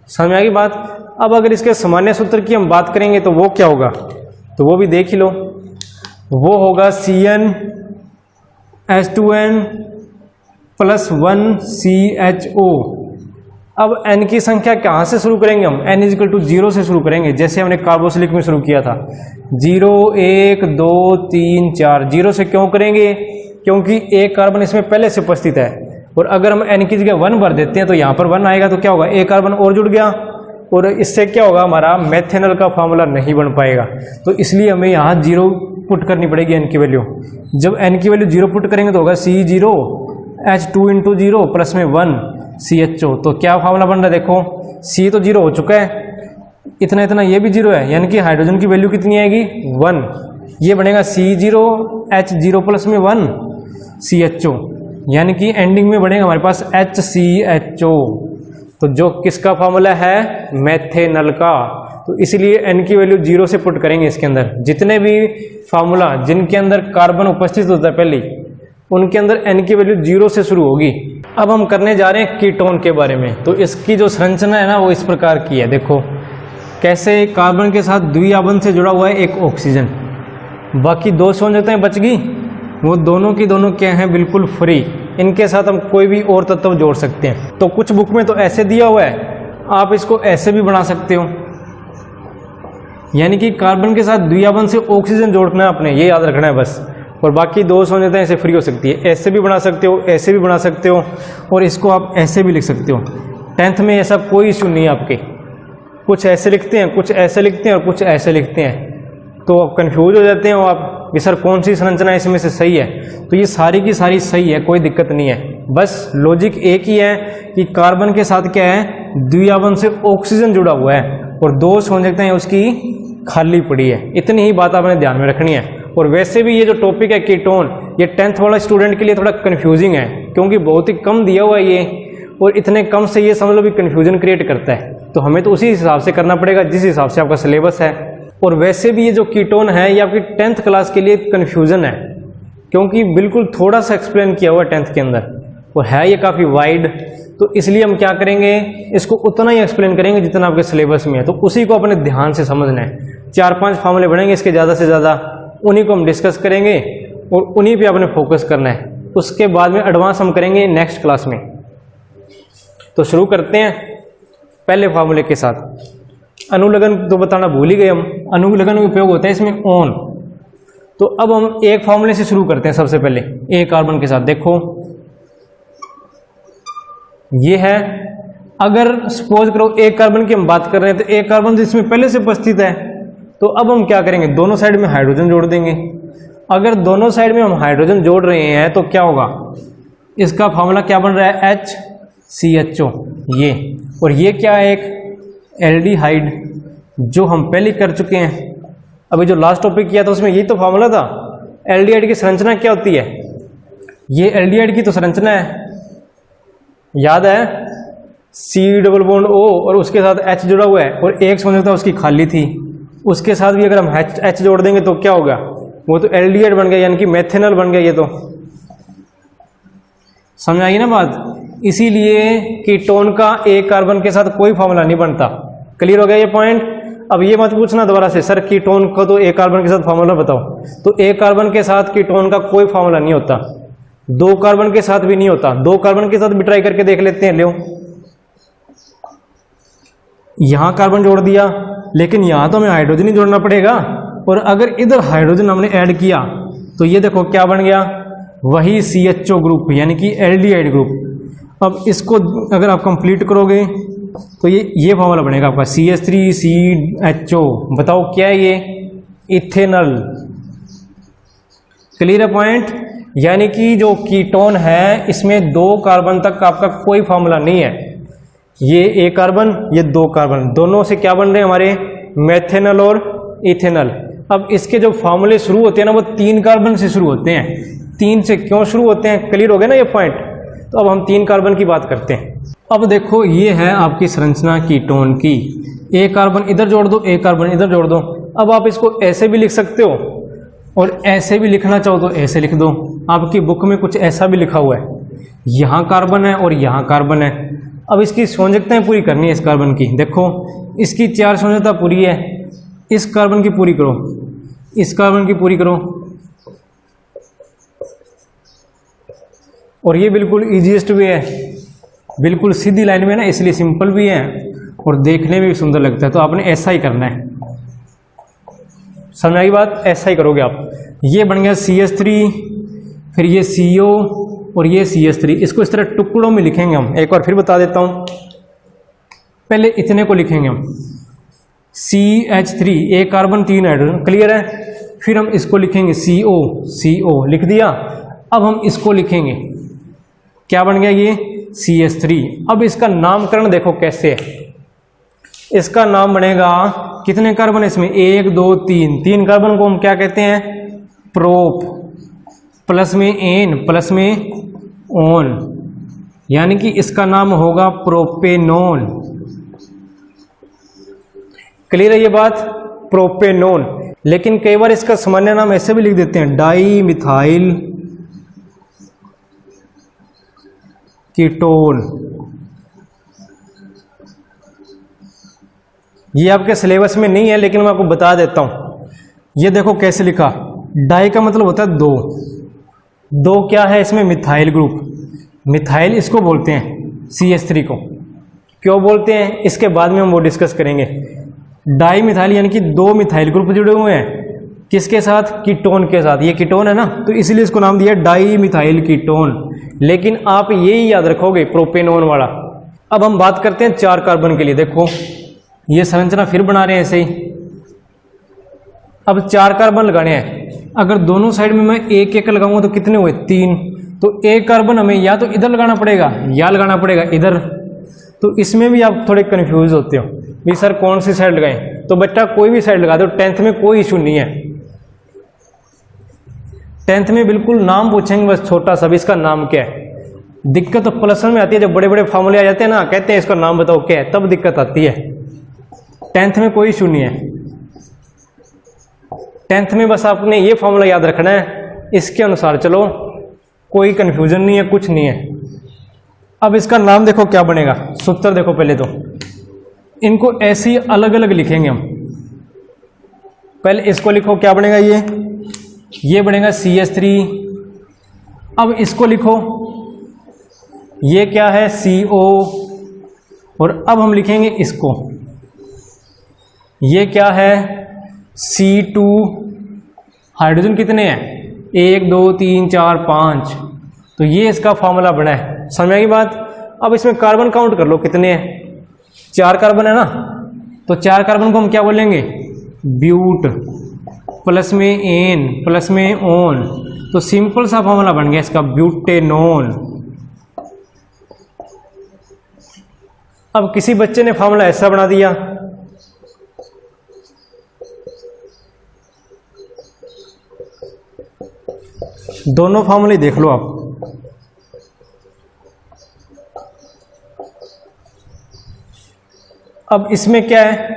समझ आ गई बात। अब अगर इसके सामान्य सूत्र की हम बात करेंगे तो वो क्या होगा, तो वो भी देख ही लो। वो होगा CnH2n+1CHO। अब n की संख्या कहाँ से शुरू करेंगे हम, n = 0 से शुरू करेंगे, जैसे हमने कार्बोक्सिलिक में शुरू किया था। 0, 1, 2, 3, 4। 0 से क्यों करेंगे, क्योंकि एक कार्बन इसमें पहले से उपस्थित है, और अगर हम n की जगह 1 भर देते हैं तो यहाँ पर 1 आएगा, तो क्या होगा, एक कार्बन और जुड़ गया, और इससे क्या होगा, हमारा मेथेनल का फॉर्मूला नहीं बन पाएगा। तो इसलिए हमें यहाँ 0 पुट करनी पड़ेगी n की वैल्यू। जब n की वैल्यू 0 पुट करेंगे तो होगा C0H2 प्लस में 1CHO। तो क्या फॉर्मूला बन रहा है, देखो C तो 0 हो चुका है, इतना इतना ये भी 0 है, यानी कि हाइड्रोजन की वैल्यू कितनी आएगी, 1। ये बनेगा C0H0 प्लस में 1CHO, यानी कि एंडिंग में बनेगा हमारे पास HCHO। तो जो किसका फॉर्मूला है, मेथेनल का। तो इसलिए n की वैल्यू 0 से पुट करेंगे इसके अंदर। जितने भी फार्मूला जिनके अंदर कार्बन उपस्थित होता है पहले, उनके अंदर N की वैल्यू 0 से शुरू होगी। अब हम करने जा रहे हैं कीटोन के बारे में। तो इसकी जो संरचना है ना वो इस प्रकार की है। देखो कैसे कार्बन के साथ द्विआबंध से जुड़ा हुआ है एक ऑक्सीजन, बाकी दो संयोजकताएं बच गई, वो दोनों की दोनों क्या हैं, बिल्कुल फ्री। इनके साथ हम कोई भी और तत्व जोड़ सकते हैं। तो कुछ बुक में तो ऐसे दिया हुआ है, आप इसको ऐसे भी बना सकते हो, यानी कि कार्बन के साथ द्विआबंध से ऑक्सीजन जोड़ना है आपने, ये याद रखना है बस। और बाकी दो संयोजकताएं ऐसे फ्री हो सकती है। ऐसे भी बना सकते हो, ऐसे भी बना सकते हो, और इसको आप ऐसे भी लिख सकते हो। 10th में ऐसा कोई इशू नहीं है आपके। कुछ ऐसे लिखते हैं, कुछ ऐसे लिखते हैं और कुछ ऐसे लिखते हैं, तो आप कंफ्यूज हो जाते हैं और आप कि सर कौन सी संरचना इसमें से सही है। तो ये सारी की सारी सही है, कोई दिक्कत नहीं है। बस लॉजिक एक ही है कि कार्बन के साथ क्या है, द्विआबंध से ऑक्सीजन जुड़ा हुआ है और दो संयोजकताएं उसकी खाली पड़ी है। इतनी ही बात आपने ध्यान में रखनी है। और वैसे भी ये जो टॉपिक है कीटोन, ये 10th वाला स्टूडेंट के लिए थोड़ा कन्फ्यूजिंग है, क्योंकि बहुत ही कम दिया हुआ है ये, और इतने कम से ये समझ लो भी कन्फ्यूजन क्रिएट करता है। तो हमें तो उसी हिसाब से करना पड़ेगा जिस हिसाब से आपका सिलेबस है। और वैसे भी ये जो कीटोन है ये आपकी 10th क्लास के लिए कन्फ्यूजन है, क्योंकि बिल्कुल थोड़ा सा एक्सप्लेन किया हुआ है 10th के अंदर, और है ये काफ़ी वाइड। तो इसलिए हम क्या करेंगे, इसको उतना ही एक्सप्लेन करेंगे जितना आपके सिलेबस में है। तो उसी को अपने ध्यान से समझना है। 4-5 फार्मूले बनेंगे इसके ज़्यादा से ज़्यादा, उन्हीं को हम डिस्कस करेंगे और उन्हीं पे आपने फोकस करना है। उसके बाद में एडवांस हम करेंगे नेक्स्ट क्लास में। तो शुरू करते हैं पहले फार्मूले के साथ। अनुलग्न तो बताना भूल ही गए हम। अनुलग्न का उपयोग होता है इसमें ऑन। तो अब हम एक फार्मूले से शुरू करते हैं। सबसे पहले ए कार्बन के साथ देखो ये है, अगर सपोज करो एक कार्बन की हम बात कर रहे हैं तो एक कार्बन तो इसमें पहले से उपस्थित है। तो अब हम क्या करेंगे, दोनों साइड में हाइड्रोजन जोड़ देंगे। अगर दोनों साइड में हम हाइड्रोजन जोड़ रहे हैं तो क्या होगा, इसका फार्मूला क्या बन रहा है, HCHO ये। और ये क्या है, एक एल्डिहाइड, जो हम पहले कर चुके हैं। अभी जो लास्ट टॉपिक किया था उसमें यही तो फार्मूला था। एल्डिहाइड की संरचना क्या होती है, ये एल्डिहाइड की तो संरचना है, याद है, C⋅O और उसके साथ H जुड़ा हुआ है, और एक संयोजकता उसकी खाली थी, उसके साथ भी अगर हम H जोड़ देंगे तो क्या होगा, वो तो एल्डिहाइड बन गया, यानी कि मेथेनॉल बन गया। ये तो समझ आई ना बात। इसीलिए कीटोन का एक कार्बन के साथ कोई फार्मूला नहीं बनता। क्लियर हो गया ये पॉइंट। अब ये मत पूछना दोबारा से, सर कीटोन को तो एक कार्बन के साथ फार्मूला बताओ। तो एक कार्बन के साथ कीटोन का कोई फार्मूला नहीं होता, दो कार्बन के साथ भी नहीं होता। दो कार्बन के साथ भी ट्राई करके देख लेते हैं। लो यहां कार्बन जोड़ दिया, लेकिन यहां तो हमें हाइड्रोजन ही जोड़ना पड़ेगा। और अगर इधर हाइड्रोजन हमने ऐड किया तो ये देखो क्या बन गया, वही CHO ग्रुप, यानी कि एल्डिहाइड ग्रुप। अब इसको अगर आप कंप्लीट करोगे तो ये फार्मूला बनेगा आपका CH3CHO। बताओ क्या है ये, इथेनॉल। क्लियर है पॉइंट। यानी कि जो कीटोन है इसमें दो कार्बन तक आपका कोई फार्मूला नहीं है। ये एक कार्बन, ये दो कार्बन, दोनों से क्या बन रहे हैं हमारे, मेथेनॉल और इथेनॉल। अब इसके जो फार्मूले शुरू होते हैं ना वो 3 कार्बन से शुरू होते हैं। 3 से क्यों शुरू होते हैं, क्लियर हो गया ना ये पॉइंट। तो अब हम 3 कार्बन की बात करते हैं। अब देखो ये है आपकी संरचना कीटोन की। एक कार्बन इधर जोड़ दो, एक कार्बन इधर जोड़ दो। अब आप इसको ऐसे भी लिख सकते हो और ऐसे भी लिखना चाहो तो ऐसे लिख दो। आपकी बुक में कुछ ऐसा भी लिखा हुआ है, यहाँ कार्बन है और यहाँ कार्बन है। अब इसकी संयोजकताएं पूरी करनी है इस कार्बन की। देखो इसकी 4 संयोजकता पूरी है, इस कार्बन की पूरी करो, इस कार्बन की पूरी करो। और ये बिल्कुल इजीएस्ट वे है, बिल्कुल सीधी लाइन में ना, इसलिए सिंपल भी है और देखने में भी सुंदर लगता है। तो आपने ऐसा ही करना है, समझ आई बात, ऐसा ही करोगे आप। ये बन गया CH3, फिर ये CO और ये CH3। इसको इस तरह टुकड़ों में लिखेंगे हम। एक बार फिर बता देता हूं, पहले इतने को लिखेंगे हम CH3, एक कार्बन 3 हाइड्रोजन, क्लियर है। फिर हम इसको लिखेंगे CO लिख दिया। अब हम इसको लिखेंगे, क्या बन गया ये CH3। अब इसका नामकरण देखो कैसे है। इसका नाम बनेगा, कितने कार्बन है इसमें, 1 2 3 कार्बन को हम क्या कहते हैं, प्रोप, प्लस में एन, प्लस में ओन, यानी कि इसका नाम होगा प्रोपेनोन। क्लियर है ये बात, प्रोपेनोन। लेकिन कई बार इसका सामान्य नाम ऐसे भी लिख देते हैं, डाई मिथाइल कीटोन। ये आपके सिलेबस में नहीं है लेकिन मैं आपको बता देता हूं। ये देखो कैसे लिखा, डाई का मतलब होता है दो। दो क्या है इसमें? Methyl group. मिथाइल इसको बोलते हैं, CH3 को। क्यों बोलते हैं इसके बाद में हम वो डिस्कस करेंगे। डाई मिथाइल यानी कि दो मिथाइल ग्रुप जुड़े हुए हैं, किसके साथ? कीटोन के साथ। ये कीटोन है ना, तो इसलिए इसको नाम दिया डाई मिथाइल कीटोन। लेकिन आप यही याद रखोगे, प्रोपेनोन वाला। अब हम बात करते हैं 4 कार्बन के लिए। देखो ये संरचना फिर बना रहे हैं ऐसे ही। अब 4 कार्बन लगाने हैं। अगर दोनों साइड में मैं एक एक लगाऊंगा तो कितने हुए? 3। तो एक कार्बन हमें या तो इधर लगाना पड़ेगा या लगाना पड़ेगा इधर। तो इसमें भी आप थोड़े कंफ्यूज होते हो भी सर कौन सी साइड लगाएं। तो बच्चा कोई भी साइड लगा दो, 10th में कोई इशू नहीं है। 10th में बिल्कुल नाम पूछेंगे बस छोटा सा भी, इसका नाम क्या है। दिक्कत तो प्लस वन में आती है, जब बड़े बड़े फार्मूले आ जाते हैं ना, कहते हैं इसका नाम बताओ क्या है, तब दिक्कत आती है। 10th में कोई इशू नहीं है। 10th में बस आपने ये फार्मूला याद रखना है, इसके अनुसार चलो, कोई कंफ्यूजन नहीं है, कुछ नहीं है। अब इसका नाम देखो क्या बनेगा, सूत्र देखो पहले तो। इनको ऐसे ही अलग अलग लिखेंगे हम। पहले इसको लिखो, क्या बनेगा ये बनेगा CH3। अब इसको लिखो, ये क्या है? CO। और अब हम लिखेंगे इसको, ये क्या है? C2। हाइड्रोजन कितने हैं? 1 2 3 4 5। तो ये इसका फॉर्मूला बना है। समझ आई बात? अब इसमें कार्बन काउंट कर लो कितने हैं। 4 कार्बन है ना, तो 4 कार्बन को हम क्या बोलेंगे? ब्यूट, प्लस में एन, प्लस में ओन। तो सिंपल सा फॉर्मूला बन गया इसका, ब्यूटेनोन। अब किसी बच्चे ने फॉर्मूला ऐसा बना दिया, दोनों फॉर्मूले देख लो आप। अब इसमें क्या है?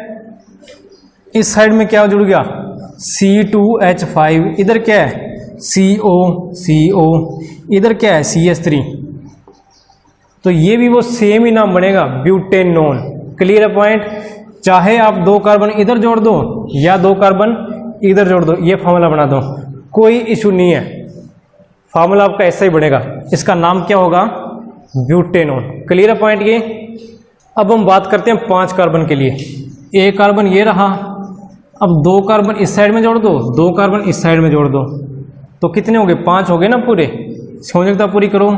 इस साइड में क्या जुड़ गया? C2H5। इधर क्या है? CO। इधर क्या है? CH3। तो ये भी वो सेम ही नाम बनेगा, ब्यूटेनोन। क्लियर है पॉइंट? चाहे आप 2 कार्बन इधर जोड़ दो या 2 कार्बन इधर जोड़ दो, ये फॉर्मूला बना दो, कोई इशू नहीं है। फॉर्मूला आपका ऐसा ही बनेगा। इसका नाम क्या होगा? ब्यूटेनोन। क्लियर है पॉइंट ये? अब हम बात करते हैं 5 कार्बन के लिए। एक कार्बन ये रहा, अब 2 कार्बन इस साइड में जोड़ दो, 2 कार्बन इस साइड में जोड़ दो, तो कितने हो गए? 5 हो गए ना पूरे। संयोजकता पूरी करो।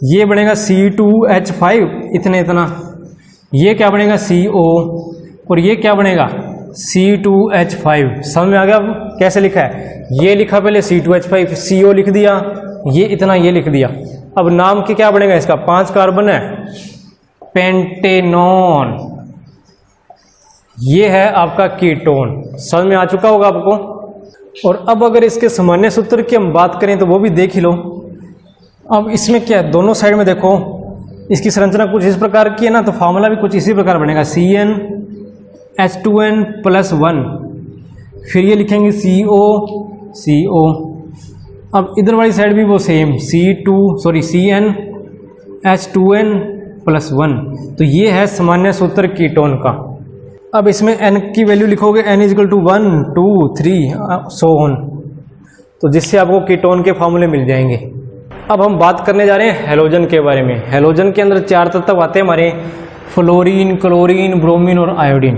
ये बनेगा C2H5, इतना। ये क्या बनेगा? CO। और ये क्या बनेगा? C2H5। समझ में आ गया अब कैसे लिखा है? ये लिखा पहले C2H5, CO लिख दिया, ये इतना, ये लिख दिया। अब नाम की क्या बनेगा इसका? 5 कार्बन है, पेंटेनॉन। ये है आपका कीटोन। समझ में आ चुका होगा आपको। और अब अगर इसके सामान्य सूत्र की हम बात करें तो वो भी देख ही लो। अब इसमें क्या है? दोनों साइड में देखो, इसकी संरचना कुछ इस प्रकार की है ना, तो फार्मूला भी कुछ इसी प्रकार बनेगा, CnH2n+1। फिर ये लिखेंगे CO। अब इधर वाली साइड भी वो सेम, CnH2n+1। तो ये है सामान्य सूत्र कीटोन का। अब इसमें N की वैल्यू लिखोगे, N = 1 2 3 so on, तो जिससे आपको कीटोन के फार्मूले मिल जाएंगे। अब हम बात करने जा रहे हैं हैलोजन के बारे में। हैलोजन के अंदर 4 तत्व आते हैं हमारे, फ्लोरीन, क्लोरीन, ब्रोमीन और आयोडीन।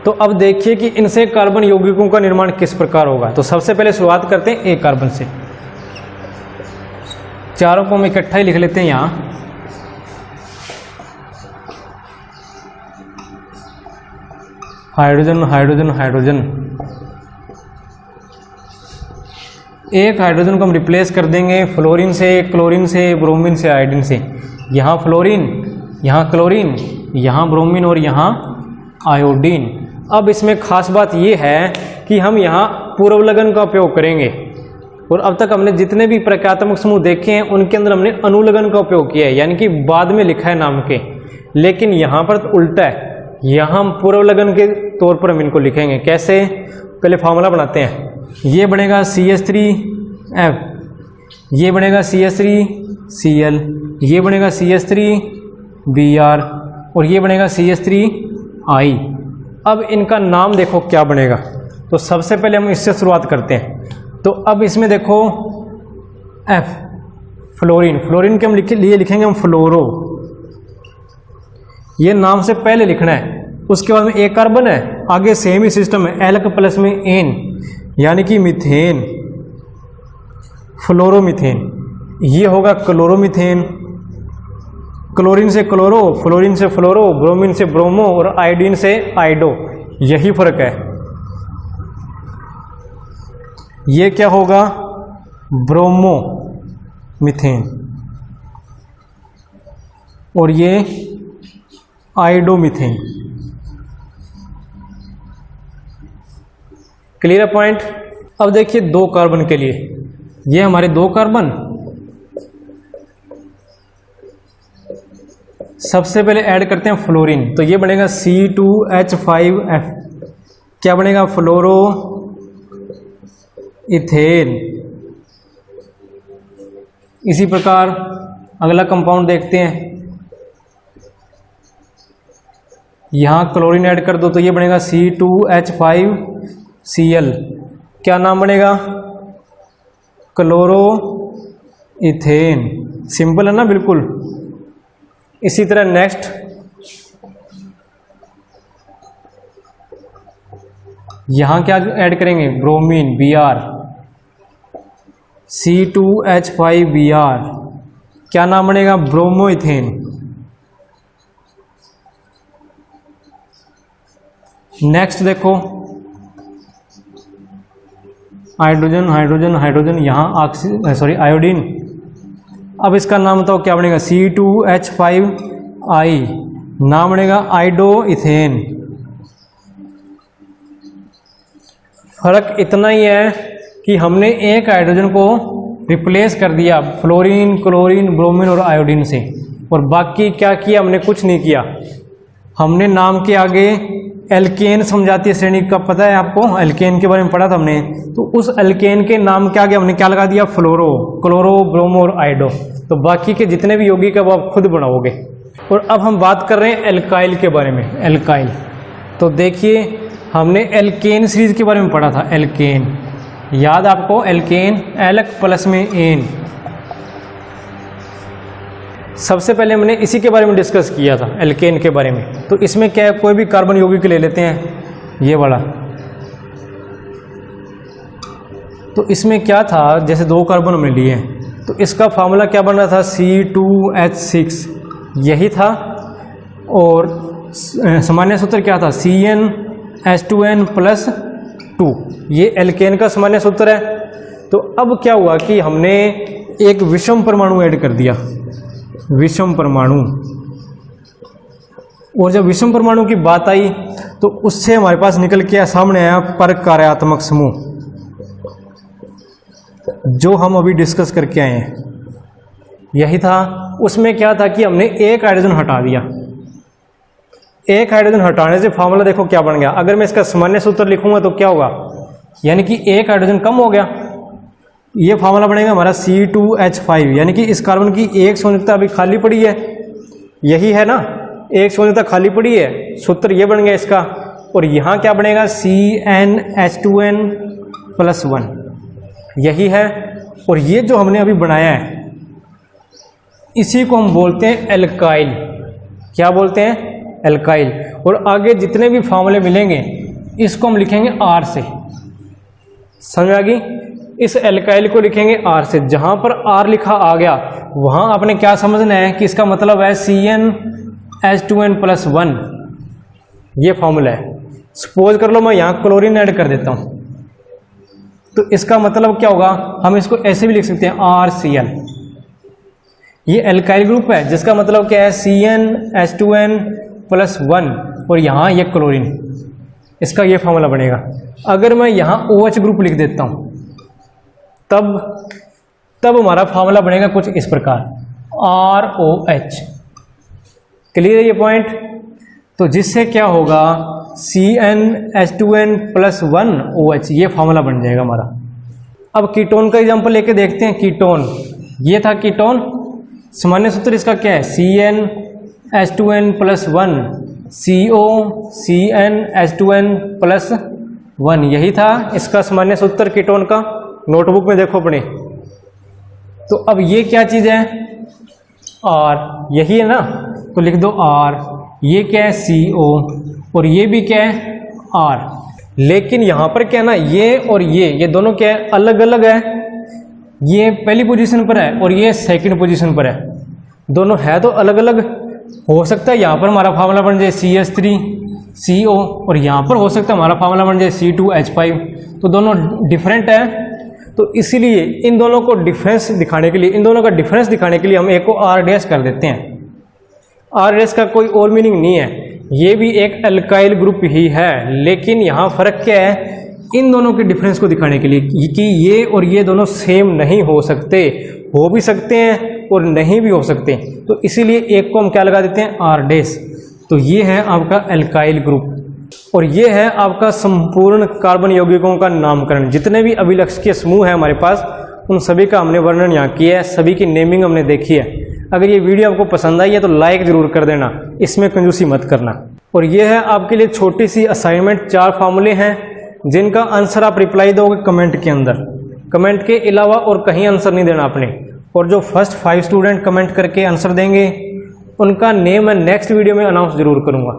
तो अब देखिए कि इनसे कार्बन यौगिकों का निर्माण किस प्रकार होगा। तो सबसे पहले शुरुआत करते हैं एक कार्बन से। चारों को हम इकट्ठा ही लिख लेते हैं यहाँ। Hydrogen, hydrogen, hydrogen. एक हाइड्रोजन को हम रिप्लेस कर देंगे फ्लोरीन से, क्लोरीन से, ब्रोमीन से, आयोडीन से। यहाँ फ्लोरीन, यहाँ क्लोरीन, यहाँ ब्रोमीन और यहाँ आयोडीन। अब इसमें खास बात ये है कि हम यहाँ पूर्व लगन का उपयोग करेंगे। और अब तक हमने जितने भी प्रक्रियात्मक समूह देखे हैं उनके अंदर हमने अनुलगन का उपयोग किया है, यानी कि बाद में लिखा है नाम के। लेकिन यहाँ पर तो उल्टा है, यहाँ हम पूर्व लगन के तौर पर हम इनको लिखेंगे। कैसे? पहले फार्मूला बनाते हैं। ये बनेगा CH3F, ये बनेगा CH3Cl, ये बनेगा CH3Br और ये बनेगा CH3I। अब इनका नाम देखो क्या बनेगा। तो सबसे पहले हम इससे शुरुआत करते हैं। तो अब इसमें देखो F फ्लोरीन, फ्लोरीन के हम लिए लिखेंगे हम फ्लोरो, ये नाम से पहले लिखना है। उसके बाद में एक कार्बन है, आगे सेम ही सिस्टम है, एल प्लस में एन यानी कि मीथेन, फ्लोरोमीथेन। ये होगा क्लोरोमीथेन, क्लोरीन से क्लोरो, फ्लोरीन से फ्लोरो, ब्रोमीन से ब्रोमो और आयोडीन से आइडो, यही फर्क है। ये क्या होगा, ब्रोमो मीथेन और ये आइडोमीथेन। क्लियर है पॉइंट। अब देखिए 2 कार्बन के लिए, ये हमारे 2 कार्बन, सबसे पहले ऐड करते हैं फ्लोरीन। तो ये बनेगा C2H5F, क्या बनेगा, फ्लोरो इथेन। इसी प्रकार अगला कंपाउंड देखते हैं, यहां क्लोरीन ऐड कर दो तो ये बनेगा C2H5Cl, क्या नाम बनेगा, क्लोरो इथेन। सिंपल है ना बिल्कुल। इसी तरह नेक्स्ट यहां क्या ऐड करेंगे, ब्रोमीन Br, C2H5Br, क्या नाम बनेगा, ब्रोमोइथेन। नेक्स्ट देखो हाइड्रोजन हाइड्रोजन हाइड्रोजन, यहाँ आयोडीन। अब इसका नाम बताओ क्या बनेगा, C2H5I, नाम बनेगा आइडो इथेन। फर्क इतना ही है कि हमने एक हाइड्रोजन को रिप्लेस कर दिया फ्लोरीन, क्लोरीन, ब्रोमीन और आयोडीन से, और बाकी क्या किया, हमने कुछ नहीं किया। हमने नाम के आगे एल्केन समझाती श्रेणी का पता है आपको, एल्केन के बारे में पढ़ा था हमने। तो उस एल्केन के नाम के आगे हमने क्या लगा दिया, फ्लोरो, क्लोरो, ब्रोमो और आइडो। तो बाकी के जितने भी यौगिक है वो आप खुद बनाओगे। और अब हम बात कर रहे हैं एल्काइल के बारे में। एल्काइल, तो देखिए हमने एल्केन सीरीज के बारे में पढ़ा था। एल्केन याद आपको, एल्केन एल प्लस में एन। सबसे पहले हमने इसी के बारे में डिस्कस किया था, एल्केन के बारे में। तो इसमें क्या है, कोई भी कार्बन यौगिक ले लेते हैं, ये वाला। तो इसमें क्या था, जैसे 2 कार्बन हमने लिए हैं, तो इसका फार्मूला क्या बन रहा था, C2H6 यही था। और सामान्य सूत्र क्या था, CnH2n+2, ये एल्केन का सामान्य सूत्र है। तो अब क्या हुआ कि हमने एक विषम परमाणु ऐड कर दिया, विषम परमाणु। और जब विषम परमाणु की बात आई तो उससे हमारे पास निकल के सामने आया परकार्यात्मक समूह, जो हम अभी डिस्कस करके आए हैं, यही था। उसमें क्या था कि हमने एक हाइड्रोजन हटा दिया। एक हाइड्रोजन हटाने से फार्मूला देखो क्या बन गया। अगर मैं इसका सामान्य सूत्र लिखूंगा तो क्या होगा, यानी कि एक हाइड्रोजन कम हो गया। ये फार्मूला बनेगा हमारा C2H5, यानी कि इस कार्बन की एक संयोजकता अभी खाली पड़ी है, यही है ना, एक संयोजकता खाली पड़ी है, सूत्र ये बन गया इसका। और यहाँ क्या बनेगा, CnH2n+1, यही है। और ये जो हमने अभी बनाया है इसी को हम बोलते हैं एल्काइल। क्या बोलते हैं, एल्काइल। और आगे जितने भी फार्मूले मिलेंगे इसको हम लिखेंगे R से, समझ आ गई। इस एल्काइल को लिखेंगे R से। जहां पर R लिखा आ गया वहां आपने क्या समझना है कि इसका मतलब है CnH2n+1, ये फॉर्मूला है। सपोज कर लो मैं यहाँ क्लोरीन ऐड कर देता हूँ, तो इसका मतलब क्या होगा, हम इसको ऐसे भी लिख सकते हैं RCl। ये एल्काइल ग्रुप है जिसका मतलब क्या है CnH2n+1, और यहाँ ये क्लोरीन, इसका ये फॉर्मूला बनेगा। अगर मैं यहाँ OH ग्रुप लिख देता हूँ तब हमारा फार्मूला बनेगा कुछ इस प्रकार, ROH। क्लियर है ये पॉइंट। तो जिससे क्या होगा, CnH2n+1OH, ये फॉर्मूला बन जाएगा हमारा। अब कीटोन का एग्जांपल लेके देखते हैं। कीटोन, ये था कीटोन, सामान्य सूत्र इसका क्या है, CnH2n+1 CO CnH2n+1, यही था इसका सामान्य सूत्र कीटोन का। नोटबुक में देखो अपने। तो अब ये क्या चीज़ है, R, यही है ना, तो लिख दो R। ये क्या है, CO, और ये भी क्या है, R। लेकिन यहाँ पर क्या है ना, ये और ये दोनों क्या है, अलग अलग है। ये पहली पोजीशन पर है और ये सेकंड पोजीशन पर है, दोनों है तो अलग अलग। हो सकता है यहाँ पर हमारा फार्मूला बन जाए CH3CO, और यहाँ पर हो सकता है हमारा फार्मूला बन जाए C2H5, तो दोनों डिफरेंट है। तो इसीलिए इन दोनों को डिफरेंस दिखाने के लिए, इन दोनों का डिफरेंस दिखाने के लिए हम एक को R डैश कर देते हैं। R डैश का कोई और मीनिंग नहीं है, ये भी एक अल्काइल ग्रुप ही है, लेकिन यहाँ फर्क क्या है, इन दोनों के डिफरेंस को दिखाने के लिए कि ये और ये दोनों सेम नहीं हो सकते, हो भी सकते हैं और नहीं भी हो सकते, तो इसीलिए एक को हम क्या लगा देते हैं, R डैश। तो ये है आपका अल्काइल ग्रुप, और ये है आपका संपूर्ण कार्बन यौगिकों का नामकरण। जितने भी अभिलक्षणीय समूह है हमारे पास, उन सभी का हमने वर्णन यहाँ किया है, सभी की नेमिंग हमने देखी है। अगर ये वीडियो आपको पसंद आई है तो लाइक जरूर कर देना, इसमें कंजूसी मत करना। और ये है आपके लिए छोटी सी असाइनमेंट, 4 फार्मूले हैं जिनका आंसर आप रिप्लाई दोगे कमेंट के अंदर। कमेंट के अलावा और कहीं आंसर नहीं देना आपने। और जो फर्स्ट 5 स्टूडेंट कमेंट करके आंसर देंगे उनका नेम मैं नेक्स्ट वीडियो में अनाउंस जरूर करूँगा।